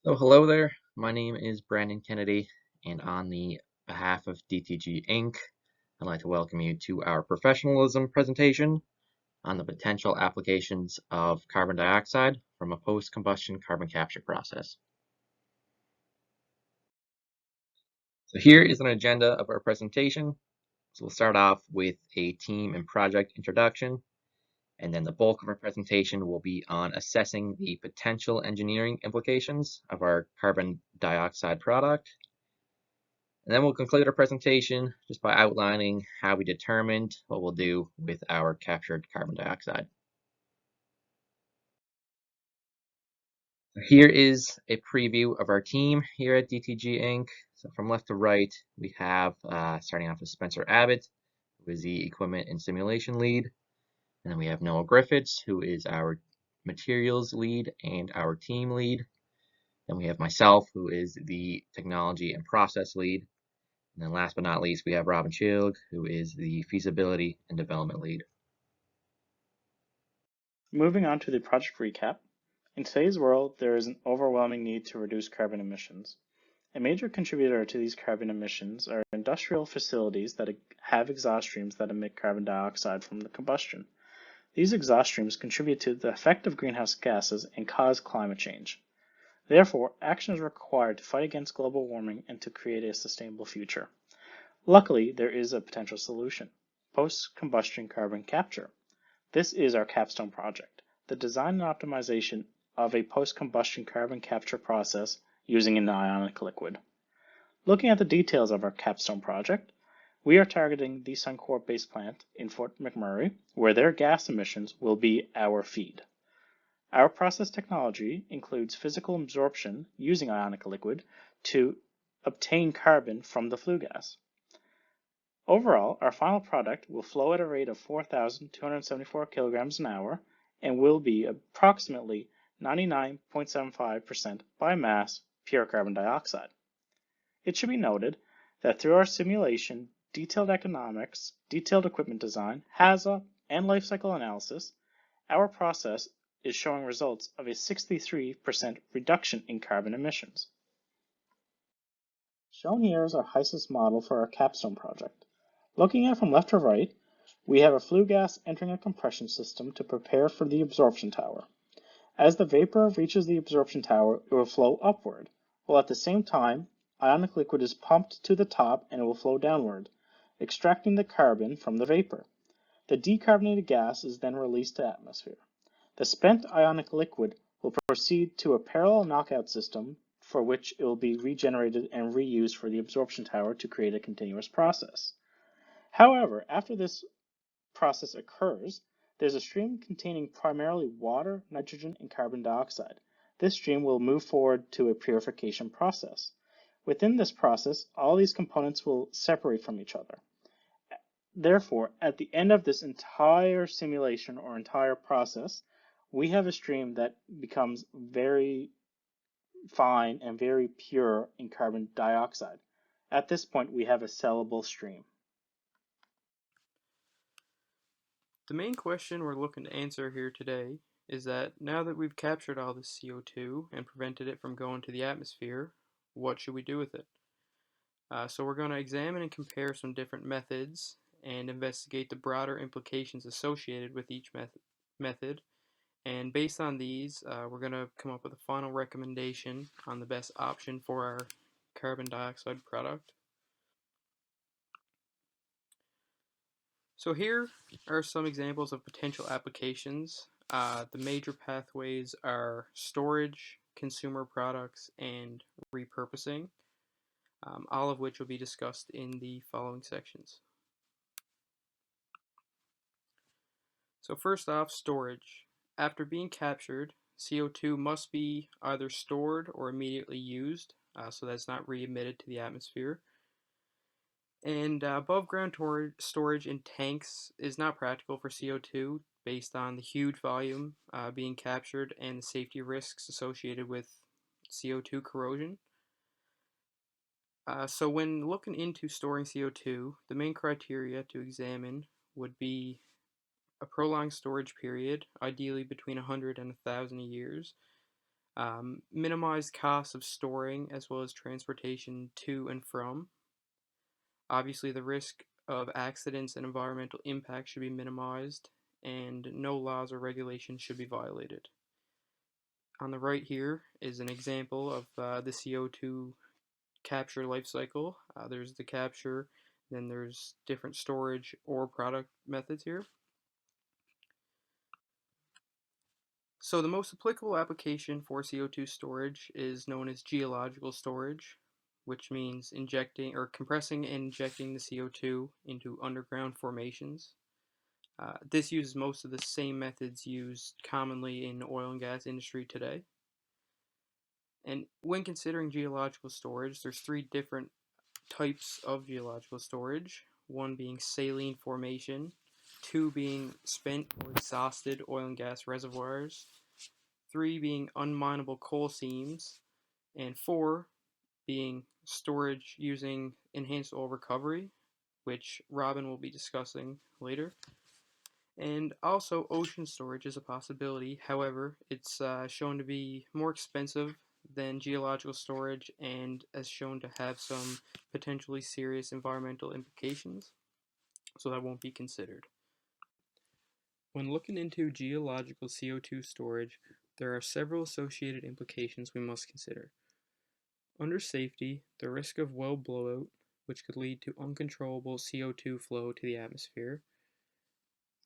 So hello there. My name is Brandon Kennedy, and on the behalf of DTG Inc., I'd like to welcome you to our professionalism presentation on the potential applications of carbon dioxide from a post-combustion carbon capture process. So here is an agenda of our presentation. So we'll start off with a team and project introduction, and then the bulk of our presentation will be on assessing the potential engineering implications of our carbon dioxide product. And then we'll conclude our presentation just by outlining how we determined what we'll do with our captured carbon dioxide. Here is a preview of our team here at DTG Inc. So from left to right, we have starting off with Spencer Abbott, who is the equipment and simulation lead. And then we have Noah Griffiths, who is our materials lead and our team lead. Then we have myself, who is the technology and process lead. And then last but not least, we have Robin Chilg, who is the feasibility and development lead. Moving on to the project recap. In today's world, there is an overwhelming need to reduce carbon emissions. A major contributor to these carbon emissions are industrial facilities that have exhaust streams that emit carbon dioxide from the combustion. These exhaust streams contribute to the effect of greenhouse gases and cause climate change. Therefore, action is required to fight against global warming and to create a sustainable future. Luckily, there is a potential solution: post-combustion carbon capture. This is our capstone project, the design and optimization of a post-combustion carbon capture process using an ionic liquid. Looking at the details of our capstone project, we are targeting the Suncor base plant in Fort McMurray, where their gas emissions will be our feed. Our process technology includes physical absorption using ionic liquid to obtain carbon from the flue gas. Overall, our final product will flow at a rate of 4,274 kilograms an hour and will be approximately 99.75% by mass pure carbon dioxide. It should be noted that through our simulation, detailed economics, detailed equipment design, HAZA, and life cycle analysis, our process is showing results of a 63% reduction in carbon emissions. Shown here is our HYSYS model for our capstone project. Looking at from left to right, we have a flue gas entering a compression system to prepare for the absorption tower. As the vapor reaches the absorption tower, it will flow upward, while at the same time, ionic liquid is pumped to the top and it will flow downward, extracting the carbon from the vapor. The decarbonated gas is then released to atmosphere. The spent ionic liquid will proceed to a parallel knockout system for which it will be regenerated and reused for the absorption tower to create a continuous process. However, after this process occurs, there's a stream containing primarily water, nitrogen, and carbon dioxide. This stream will move forward to a purification process. Within this process, all these components will separate from each other. Therefore, at the end of this entire simulation or entire process, we have a stream that becomes very fine and very pure in carbon dioxide. At this point, we have a sellable stream. The main question we're looking to answer here today is that now that we've captured all this CO2 and prevented it from going to the atmosphere, what should we do with it? So we're going to examine and compare some different methods and investigate the broader implications associated with each method. And based on these, we're going to come up with a final recommendation on the best option for our carbon dioxide product. So here are some examples of potential applications. The major pathways are storage, consumer products, and repurposing, all of which will be discussed in the following sections. So first off, storage. After being captured, CO2 must be either stored or immediately used, so that's not re-emitted to the atmosphere. And above ground storage in tanks is not practical for CO2 based on the huge volume being captured and the safety risks associated with CO2 corrosion. So when looking into storing CO2, the main criteria to examine would be a prolonged storage period, ideally between 100 and 1,000 years, Minimize costs of storing as well as transportation to and from. Obviously, the risk of accidents and environmental impact should be minimized, and no laws or regulations should be violated. On the right here is an example of the CO2 capture life cycle. There's the capture, then there's different storage or product methods here. So the most applicable application for CO2 storage is known as geological storage, which means injecting or compressing and injecting the CO2 into underground formations. This uses most of the same methods used commonly in the oil and gas industry today. And when considering geological storage, there's three different types of geological storage. One being saline formation, two being spent or exhausted oil and gas reservoirs, three being unminable coal seams, and four being storage using enhanced oil recovery, which Robin will be discussing later. And also, ocean storage is a possibility. However, it's shown to be more expensive than geological storage and is shown to have some potentially serious environmental implications, so that won't be considered. When looking into geological CO2 storage, there are several associated implications we must consider. Under safety, the risk of well blowout, which could lead to uncontrollable CO2 flow to the atmosphere.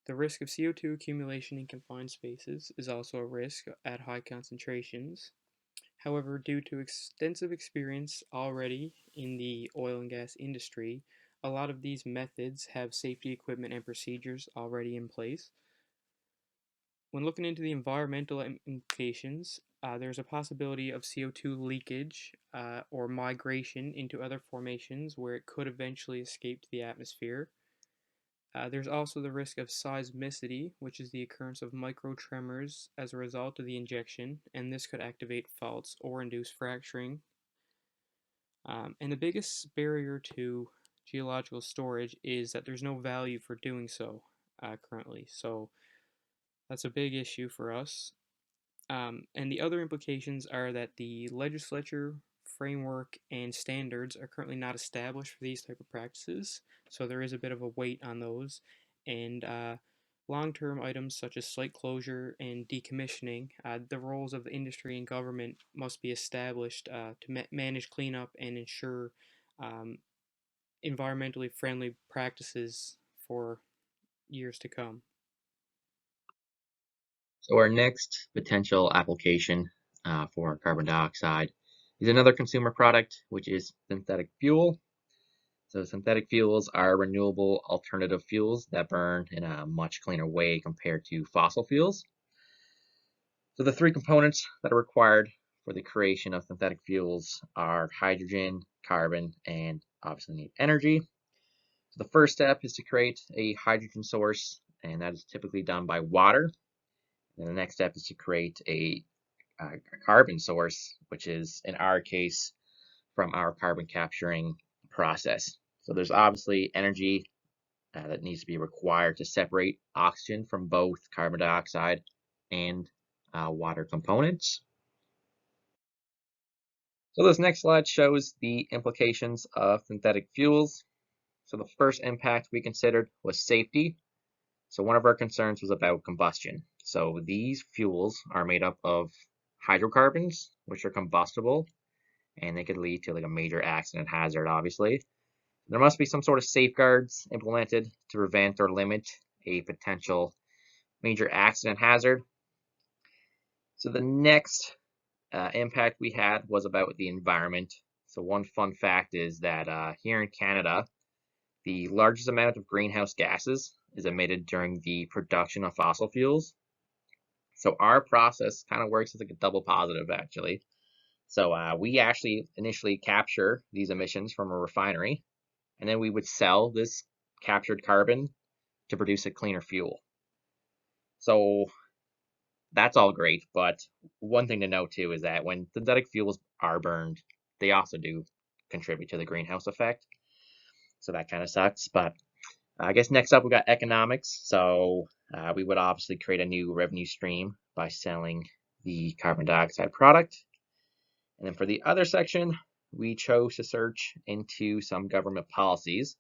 The risk of CO2 accumulation in confined spaces is also a risk at high concentrations. However, due to extensive experience already in the oil and gas industry, a lot of these methods have safety equipment and procedures already in place. When looking into the environmental implications, there's a possibility of CO2 leakage or migration into other formations where it could eventually escape to the atmosphere. There's also the risk of seismicity, which is the occurrence of microtremors as a result of the injection, and this could activate faults or induce fracturing. And the biggest barrier to geological storage is that there's no value for doing so currently. So that's a big issue for us. And the other implications are that the legislature framework and standards are currently not established for these type of practices, so there is a bit of a weight on those. And long-term items such as site closure and decommissioning, the roles of the industry and government must be established to manage cleanup and ensure environmentally friendly practices for years to come. So our next potential application for carbon dioxide is another consumer product, which is synthetic fuel. So synthetic fuels are renewable alternative fuels that burn in a much cleaner way compared to fossil fuels. So the three components that are required for the creation of synthetic fuels are hydrogen, carbon, and obviously need energy. So the first step is to create a hydrogen source, and that is typically done by water. And the next step is to create a carbon source, which is in our case from our carbon capturing process. So there's obviously energy that needs to be required to separate oxygen from both carbon dioxide and water components. So this next slide shows the implications of synthetic fuels. So the first impact we considered was safety. So one of our concerns was about combustion. So these fuels are made up of hydrocarbons, which are combustible, and they could lead to like a major accident hazard, obviously. There must be some sort of safeguards implemented to prevent or limit a potential major accident hazard. So the next impact we had was about the environment. So one fun fact is that here in Canada, the largest amount of greenhouse gases is emitted during the production of fossil fuels. So our process kind of works as like a double positive, actually. So we actually initially capture these emissions from a refinery, and then we would sell this captured carbon to produce a cleaner fuel. So that's all great, but one thing to note too is that when synthetic fuels are burned, they also do contribute to the greenhouse effect. So that kind of sucks. But I guess next up we got economics. So we would obviously create a new revenue stream by selling the carbon dioxide product. And then for the other section, we chose to search into some government policies.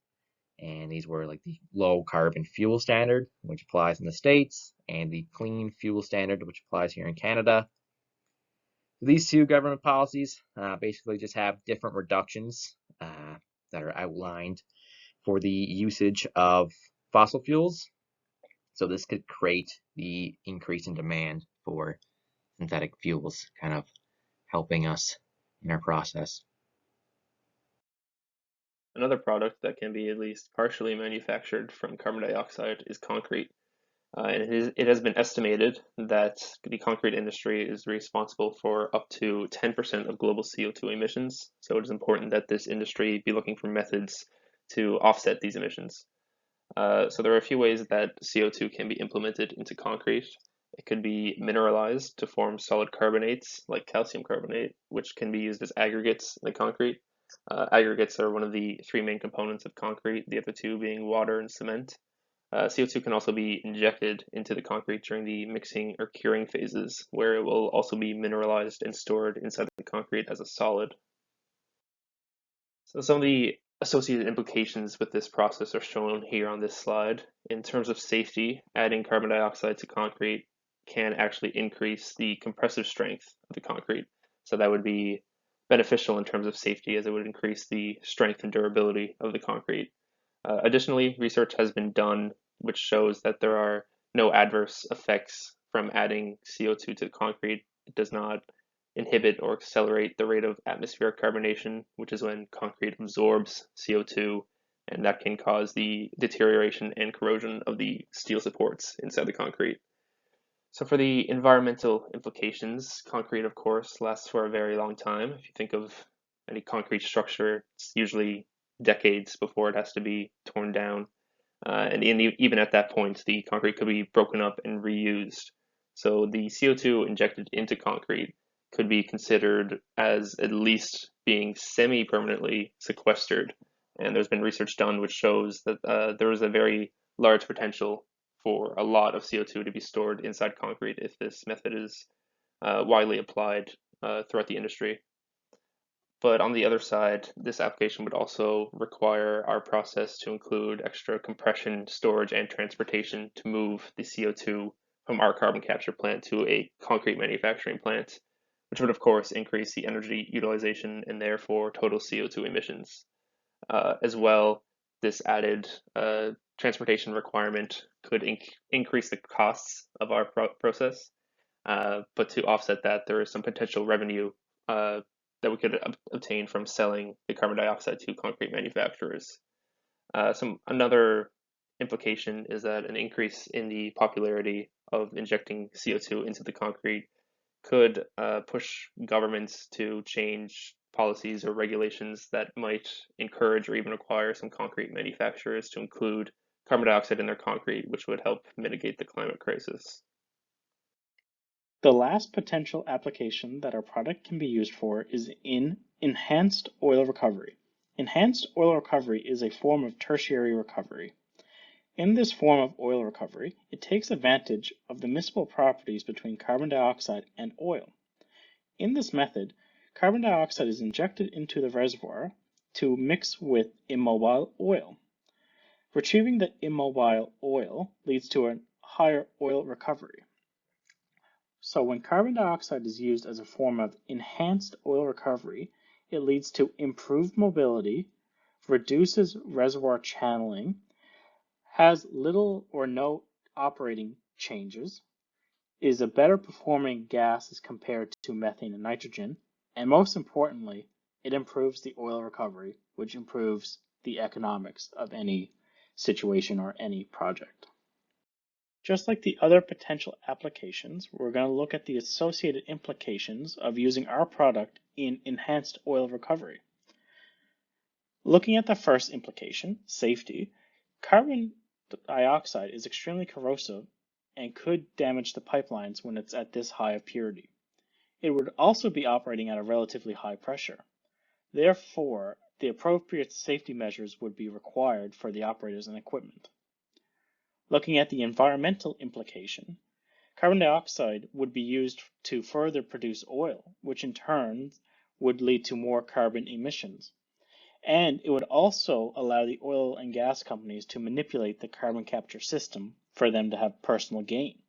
And these were like the low carbon fuel standard, which applies in the States, and the clean fuel standard, which applies here in Canada. These two government policies basically just have different reductions that are outlined for the usage of fossil fuels. So this could create the increase in demand for synthetic fuels, kind of helping us in our process. Another product that can be at least partially manufactured from carbon dioxide is concrete. And it has been estimated that the concrete industry is responsible for up to 10% of global CO2 emissions. So it is important that this industry be looking for methods to offset these emissions. So there are a few ways that CO2 can be implemented into concrete. It could be mineralized to form solid carbonates like calcium carbonate, which can be used as aggregates in the concrete. Aggregates are one of the three main components of concrete, the other two being water and cement. CO2 can also be injected into the concrete during the mixing or curing phases, where it will also be mineralized and stored inside the concrete as a solid. So some of the associated implications with this process are shown here on this slide. In terms of safety, adding carbon dioxide to concrete can actually increase the compressive strength of the concrete. So that would be beneficial in terms of safety, as it would increase the strength and durability of the concrete. Additionally, research has been done which shows that there are no adverse effects from adding CO2 to the concrete. It does not inhibit or accelerate the rate of atmospheric carbonation, which is when concrete absorbs CO2, and that can cause the deterioration and corrosion of the steel supports inside the concrete. So for the environmental implications, concrete, of course, lasts for a very long time. If you think of any concrete structure, it's usually decades before it has to be torn down. And even at that point, the concrete could be broken up and reused. So the CO2 injected into concrete could be considered as at least being semi-permanently sequestered. And there's been research done which shows that there is a very large potential for a lot of CO2 to be stored inside concrete if this method is widely applied throughout the industry. But on the other side, this application would also require our process to include extra compression, storage, and transportation to move the CO2 from our carbon capture plant to a concrete manufacturing plant, which would, of course, increase the energy utilization and therefore total CO2 emissions. As well, this added transportation requirement could increase the costs of our process. But to offset that, there is some potential revenue that we could obtain from selling the carbon dioxide to concrete manufacturers. Another implication is that an increase in the popularity of injecting CO2 into the concrete could push governments to change policies or regulations that might encourage or even require some concrete manufacturers to include carbon dioxide in their concrete, which would help mitigate the climate crisis. The last potential application that our product can be used for is in enhanced oil recovery. Enhanced oil recovery is a form of tertiary recovery. In this form of oil recovery, it takes advantage of the miscible properties between carbon dioxide and oil. In this method, carbon dioxide is injected into the reservoir to mix with immobile oil. Retrieving the immobile oil leads to a higher oil recovery. So when carbon dioxide is used as a form of enhanced oil recovery, it leads to improved mobility, reduces reservoir channeling, has little or no operating changes, is a better performing gas as compared to methane and nitrogen, and most importantly, it improves the oil recovery, which improves the economics of any situation or any project. Just like the other potential applications, we're going to look at the associated implications of using our product in enhanced oil recovery. Looking at the first implication, safety, carbon dioxide is extremely corrosive and could damage the pipelines when it's at this high of purity. It would also be operating at a relatively high pressure. Therefore, the appropriate safety measures would be required for the operators and equipment. Looking at the environmental implication, Carbon dioxide would be used to further produce oil, which in turn would lead to more carbon emissions. And it would also allow the oil and gas companies to manipulate the carbon capture system for them to have personal gain.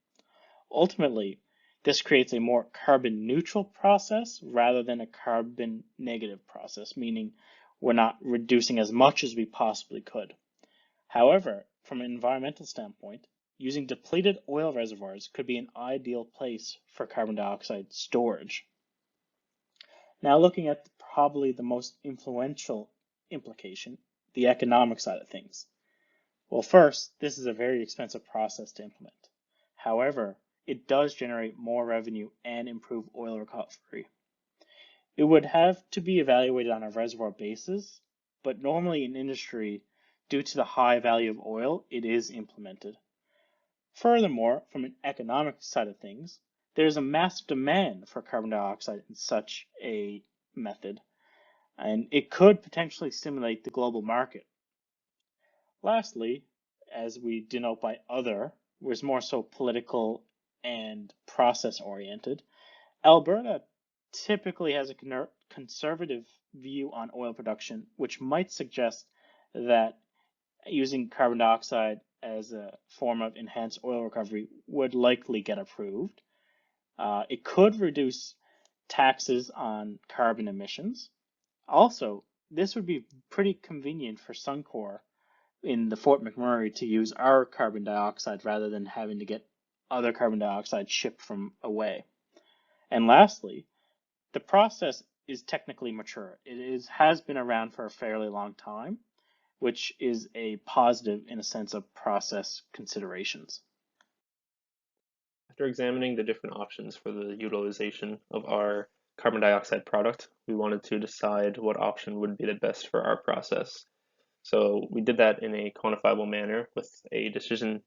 Ultimately, this creates a more carbon neutral process rather than a carbon negative process, meaning we're not reducing as much as we possibly could. However, from an environmental standpoint, using depleted oil reservoirs could be an ideal place for carbon dioxide storage. Now, looking at probably the most influential implication, the economic side of things. Well, first, this is a very expensive process to implement. However, it does generate more revenue and improve oil recovery. It would have to be evaluated on a reservoir basis, but normally in industry, due to the high value of oil, it is implemented. Furthermore, from an economic side of things, there is a massive demand for carbon dioxide in such a method, and it could potentially stimulate the global market. Lastly, as we denote by other, was more so political and process oriented. Alberta typically has a conservative view on oil production, which might suggest that using carbon dioxide as a form of enhanced oil recovery would likely get approved. It could reduce taxes on carbon emissions. Also, this would be pretty convenient for Suncor in the Fort McMurray to use our carbon dioxide rather than having to get other carbon dioxide shipped from away. And lastly, the process is technically mature. It has been around for a fairly long time, which is a positive in a sense of process considerations. After examining the different options for the utilization of our carbon dioxide product, we wanted to decide what option would be the best for our process. So we did that in a quantifiable manner with a decision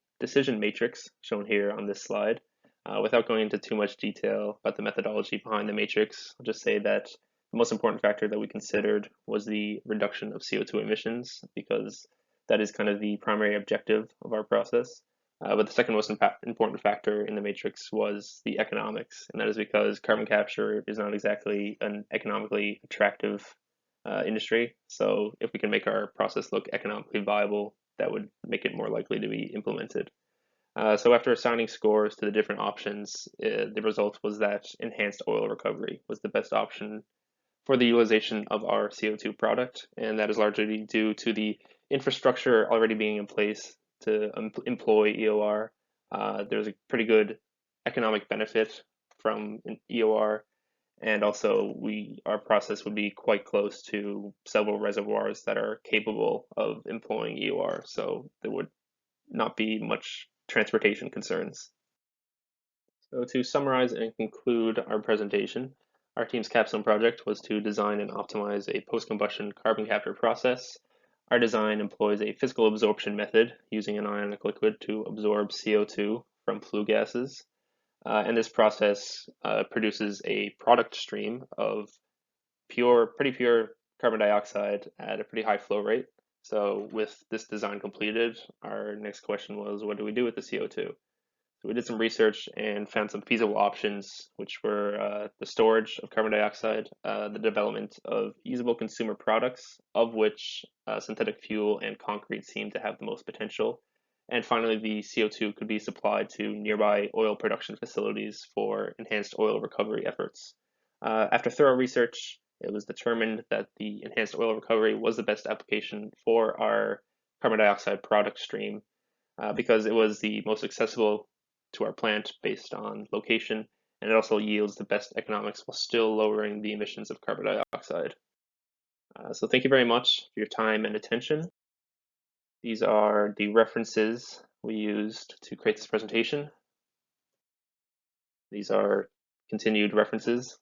matrix shown here on this slide. Without going into too much detail about the methodology behind the matrix, I'll just say that the most important factor that we considered was the reduction of CO2 emissions, because that is kind of the primary objective of our process. But the second most important factor in the matrix was the economics, and that is because carbon capture is not exactly an economically attractive industry. So if we can make our process look economically viable, that would make it more likely to be implemented. So after assigning scores to the different options, the result was that enhanced oil recovery was the best option for the utilization of our CO2 product, and that is largely due to the infrastructure already being in place to employ EOR. There's a pretty good economic benefit from an EOR, and also our process would be quite close to several reservoirs that are capable of employing EOR, so there would not be much transportation concerns. So to summarize and conclude our presentation, our team's capstone project was to design and optimize a post-combustion carbon capture process. Our design employs a physical absorption method using an ionic liquid to absorb CO2 from flue gases. And this process produces a product stream of pretty pure carbon dioxide at a pretty high flow rate. So with this design completed, our next question was, what do we do with the CO2? So we did some research and found some feasible options, which were the storage of carbon dioxide, the development of usable consumer products, of which synthetic fuel and concrete seem to have the most potential. And finally, the CO2 could be supplied to nearby oil production facilities for enhanced oil recovery efforts. After thorough research, it was determined that the enhanced oil recovery was the best application for our carbon dioxide product stream because it was the most accessible to our plant based on location, and it also yields the best economics while still lowering the emissions of carbon dioxide. So thank you very much for your time and attention. These are the references we used to create this presentation. These are continued references.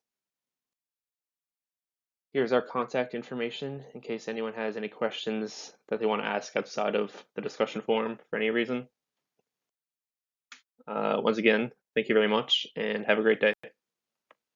Here's our contact information in case anyone has any questions that they want to ask outside of the discussion forum for any reason. Once again, thank you very much and have a great day.